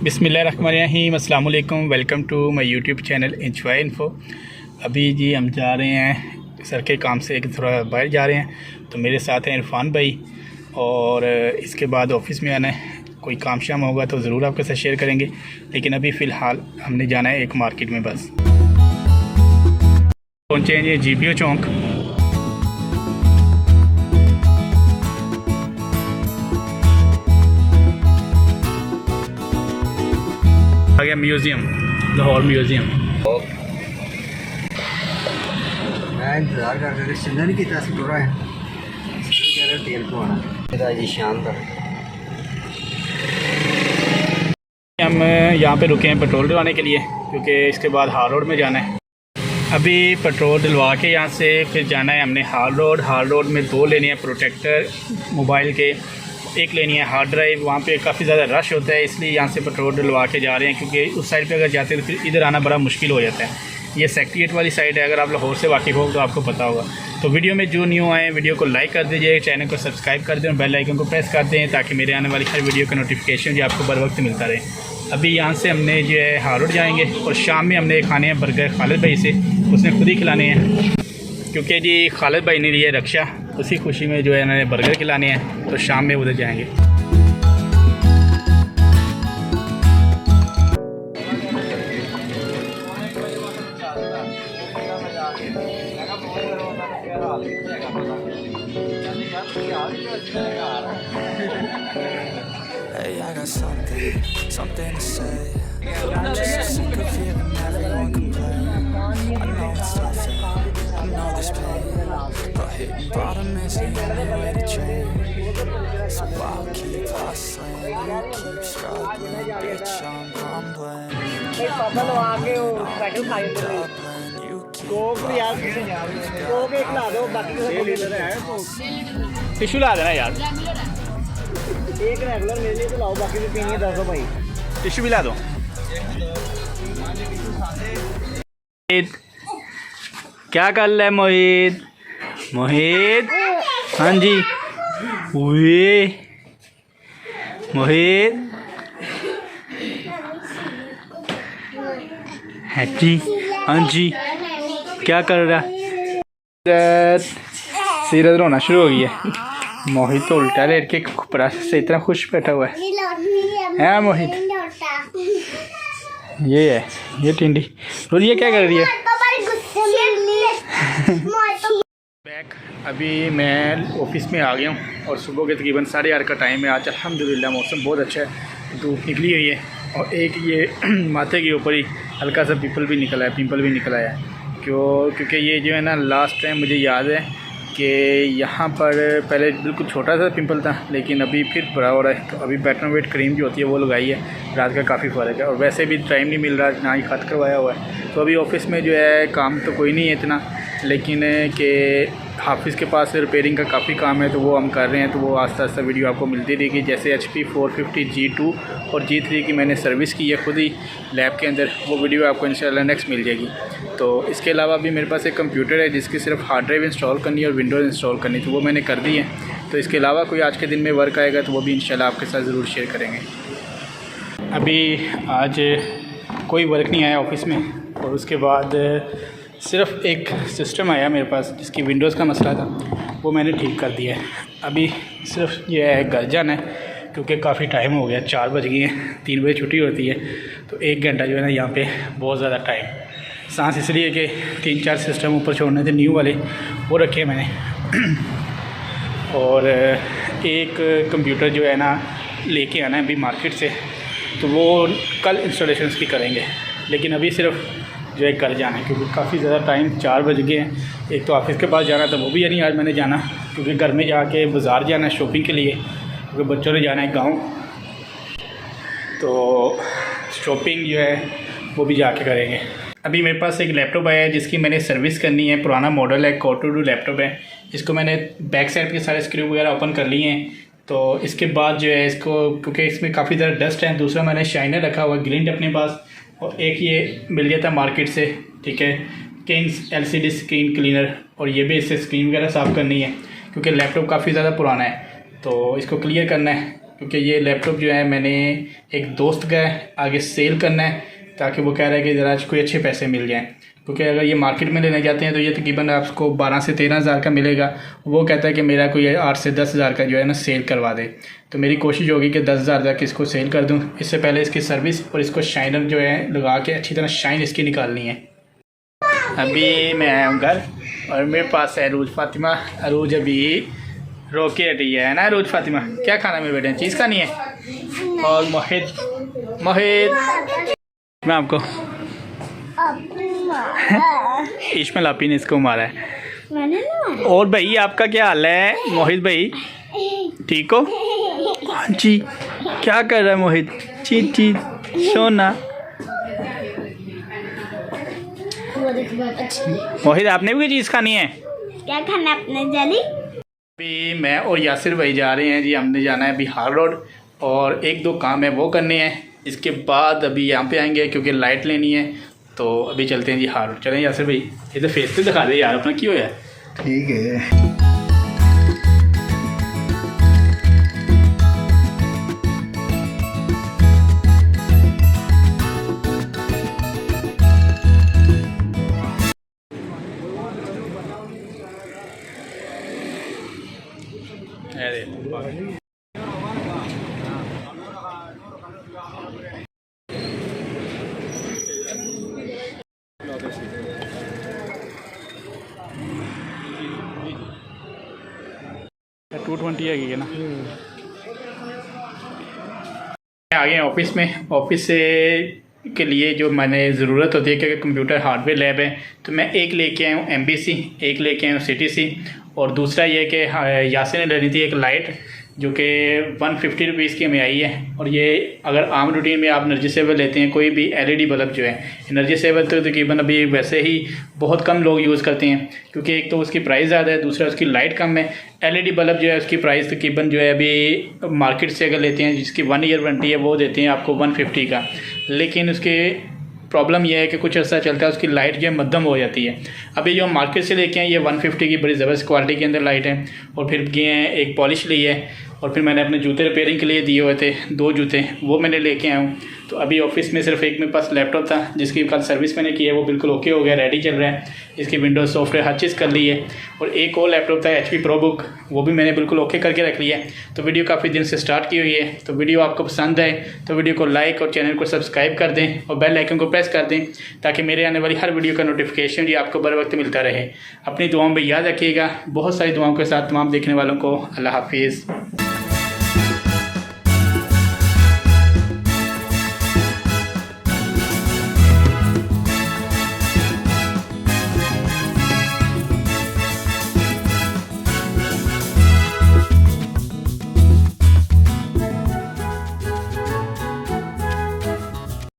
बिस्मिल्लाहिर्रहमानिर्रहीम, अस्सलाम वालेकुम। Welcome to my YouTube channel enjoy info. अभी जी हम जा रहे हैं सर के काम से थोड़ा बाहर जा रहे हैं, तो मेरे साथ हैं इरफान भाई। और इसके बाद ऑफिस में आना है, कोई काम शाम होगा तो ज़रूर आपके साथ शेयर करेंगे। लेकिन अभी फ़िलहाल हमने जाना है एक मार्केट में। बस पहुँचे हैं ये GPO चौक। आ गया म्यूज़ियम, लाहौर म्यूज़ियम। मैं इंतज़ार कर रहे थे, सिग्नल की तरह से पूरा है कह रहे तेल को आना जी शानदार। हम यहाँ पे रुके हैं पेट्रोल डलवाने के लिए, क्योंकि इसके बाद हाल रोड में जाना है। अभी पेट्रोल डलवा के यहाँ से फिर जाना है हमने हाल रोड। हाल रोड में 2 लेने हैं प्रोटेक्टर मोबाइल के, एक लेनी है हार्ड ड्राइव। वहाँ पे काफ़ी ज़्यादा रश होता है, इसलिए यहाँ से पेट्रोल डलवा के जा रहे हैं, क्योंकि उस साइड पे अगर जाते हैं तो फिर इधर आना बड़ा मुश्किल हो जाता है। ये सेक्रेटरीट वाली साइड है, अगर आप लाहौर से वाकिफ़ हो तो आपको पता होगा। तो वीडियो में जो न्यू आए वीडियो को लाइक कर दीजिए, चैनल को सब्सक्राइब कर दें और बेल आइकन को प्रेस कर दें, ताकि मेरे आने वाली हर वीडियो का नोटिफिकेशन जो आपको बर वक्त मिलता रहे। अभी यहाँ से हमने जो है हाल रोड जाएँगे, और शाम में हमने खाने हैं बर्गर खालिद भाई से, उसने खुद ही खिलाने हैं, क्योंकि जी खालिद भाई ने लिए रक्षा, उसी खुशी में जो है इन्होंने बर्गर खिलाने हैं। तो शाम में उधर जाएंगे। Hey, I got something to say. I'm just sick of hearing everyone complain. I know it's tough, I know there's pain, but hitting bottom is the only way to change. So I'll keep hustling, you keep struggling, bitch, I'm humbling. You keep tissue ला देना यार, एक regular मेरे लिए तो लाओ, बाकी भी पीनी है 10 भाई। टिशू भी ला दो। क्या कर रहा है मोहित? मोहित, हाँ जी, ओए मोहित, हैप्पी, हाँ जी, क्या कर रहा है? सीरत रोना शुरू हो गई है। मोहित तो उल्टा लेट के प्रोसेस से इतना खुश बैठा हुआ है मोहित। ये है, ये टिंडी रोज ये क्या कर रही है? बैक अभी मैं ऑफिस में आ गया हूँ, और सुबह के तकरीबन 8:30 का टाइम है। आज अल्हम्दुलिल्लाह मौसम बहुत अच्छा है, धूप निकली हुई है, और एक ये माथे के ऊपर ही हल्का सा पिंपल भी निकला है। क्योंकि ये जो है ना, लास्ट टाइम मुझे याद है कि यहाँ पर पहले बिल्कुल छोटा सा पिंपल था, लेकिन अभी फिर बड़ा हो रहा है। तो अभी बेटनोवेट क्रीम जो होती है वो लगाई है, रात का काफ़ी फ़र्क है, और वैसे भी टाइम नहीं मिल रहा, ना ही ख़त करवाया हुआ है। तो अभी ऑफिस में जो है काम तो कोई नहीं है इतना, लेकिन कि हाफिज़ के पास रिपेयरिंग का काफ़ी काम है, तो वो हम कर रहे हैं। तो वो आस्ता आस्ता वीडियो आपको मिलती रहेगी। जैसे HP 450 G2 और G3 की मैंने सर्विस की है खुद ही लैब के अंदर, वो वीडियो आपको इंशाल्लाह नेक्स्ट मिल जाएगी। तो इसके अलावा भी मेरे पास एक कंप्यूटर है जिसकी सिर्फ हार्ड ड्राइव इंस्टॉल करनी है और विंडोज़ इंस्टॉल करनी, तो वो मैंने कर दी है। तो इसके अलावा कोई आज के दिन में वर्क आएगा तो वो भी इंशाल्लाह आपके साथ ज़रूर शेयर करेंगे। अभी आज कोई वर्क नहीं आया ऑफिस में, और उसके बाद सिर्फ एक सिस्टम आया मेरे पास जिसकी विंडोज़ का मसला था, वो मैंने ठीक कर दिया है। अभी सिर्फ ये है घर जाना है, क्योंकि काफ़ी टाइम हो गया, 4 बज गए हैं, 3 बजे छुट्टी होती है। तो 1 घंटा जो है ना यहाँ पे बहुत ज़्यादा टाइम सांस, इसलिए कि 3-4 सिस्टम ऊपर छोड़ने थे न्यू वाले, वो रखे मैंने। और एक कंप्यूटर जो है ना लेके आना है अभी मार्केट से, तो वो कल इंस्टॉलेशन की करेंगे। लेकिन अभी सिर्फ जो है कर जाना है, क्योंकि काफ़ी ज़्यादा टाइम 4 बज गए हैं। एक तो ऑफिस के पास जाना था, वो भी यानी आज मैंने जाना, क्योंकि घर में जाके बाज़ार जाना है शॉपिंग के लिए, क्योंकि बच्चों ने जाना है गांव, तो शॉपिंग जो है वो भी जाके करेंगे। अभी मेरे पास एक लैपटॉप आया है जिसकी मैंने सर्विस करनी है। पुराना मॉडल है, Core2 लैपटॉप है। इसको मैंने बैक साइड के सारे स्क्रू वगैरह ओपन कर लिए हैं। तो इसके बाद जो है इसको, क्योंकि इसमें काफ़ी ज़्यादा डस्ट है, दूसरा मैंने शाइनर रखा हुआ है ग्लिंट अपने पास, और एक ये मिल गया था मार्केट से, ठीक है, किंग्स LCD स्क्रीन क्लीनर, और ये भी इससे स्क्रीन वगैरह साफ़ करनी है, क्योंकि लैपटॉप काफ़ी ज़्यादा पुराना है, तो इसको क्लियर करना है। क्योंकि ये लैपटॉप जो है मैंने एक दोस्त का आगे सेल करना है, ताकि वो कह रहा है कि ज़रा कोई अच्छे पैसे मिल जाएँ, क्योंकि अगर ये मार्केट में लेने जाते हैं तो ये तकरीबन आपको 12 से 13 हज़ार का मिलेगा। वो कहता है कि मेरा कोई 8 से 10 हज़ार का जो है ना सेल करवा दे। तो मेरी कोशिश होगी कि 10 हज़ार तक इसको सेल कर दूं। इससे पहले इसकी सर्विस और इसको शाइनर जो है लगा के अच्छी तरह शाइन इसकी निकालनी है। अभी मैं आया हूँ घर और मेरे पास है अरूज फातिमा। अरूज अभी रो के हटी है ना। अरूज फातिमा क्या खाना मेरे बेटे? चीज़ खानी है। और मोहित मैं आपको इश्माइल आपी ने इसको मारा है। और भाई आपका क्या हाल है मोहित भाई? ठीक हो? हाँ जी। क्या कर रहा है मोहित? चीज चीज सोना। मोहित आपने भी कोई चीज़ खानी है? क्या खाना अपने जली? अभी मैं और यासिर भाई जा रहे हैं जी। हमने जाना है बिहार रोड और 1-2 काम है वो करने हैं। इसके बाद अभी यहाँ पे आएंगे क्योंकि लाइट लेनी है। तो अभी चलते हैं जी हार। चलें यासिर भाई, ये तो फेस तो दिखा दे यार अपना, क्यों है? ठीक है। अरे 220 है ना। आ गए ऑफिस में। ऑफिस से के लिए जो मैंने ज़रूरत होती है कि कंप्यूटर हार्डवेयर लैब है, तो मैं एक लेके आया हूँ MBC, एक लेके आया हूँ CTC, और दूसरा ये कि यासिर ने लेनी थी एक लाइट जो कि 150 रुपीज़ की हमें आई है। और ये अगर आम रूटीन में आप एनर्जी सेवर लेते हैं कोई भी LED बल्ब जो है, एनर्जी सेवर तो तकरीबन अभी वैसे ही बहुत कम लोग यूज़ करते हैं, क्योंकि एक तो उसकी प्राइस ज़्यादा है, दूसरा उसकी लाइट कम है। LED बल्ब जो है उसकी प्राइस तकरीबन जो है अभी मार्केट से अगर लेते हैं जिसकी 1 ईयर वारंटी है वो देते हैं आपको 150 का, लेकिन उसके प्रॉब्लम यह है कि कुछ अर्सा चलता है उसकी लाइट जो है मध्यम हो जाती है। अभी जो हम मार्केट से लेके आए ये 150 की बड़ी ज़बरदस्त क्वालिटी के अंदर लाइट है। और फिर गए हैं एक पॉलिश ली है, और फिर मैंने अपने जूते रिपेयरिंग के लिए दिए हुए थे 2 जूते, वो मैंने लेके आया हूँ। तो अभी ऑफिस में सिर्फ एक मेरे पास लैपटॉप था जिसकी कल सर्विस मैंने की है, वो बिल्कुल ओके हो गया, रेडी चल रहा है। इसकी विंडोज़ सॉफ्टवेयर हर चीज़ कर ली है। और एक और लैपटॉप था HP ProBook, वो भी मैंने बिल्कुल ओके करके रख लिया है। तो वीडियो काफ़ी दिन से स्टार्ट की हुई है। तो वीडियो आपको पसंद आए तो वीडियो को लाइक और चैनल को सब्सक्राइब कर दें और बेल आइकन को प्रेस कर दें, ताकि मेरे आने वाली हर वीडियो का नोटिफिकेशन जी आपको बर वक्त मिलता रहे। अपनी दुआओं में याद रखिएगा। बहुत सारी दुआओं के साथ तमाम देखने वालों को अल्लाह हाफिज़।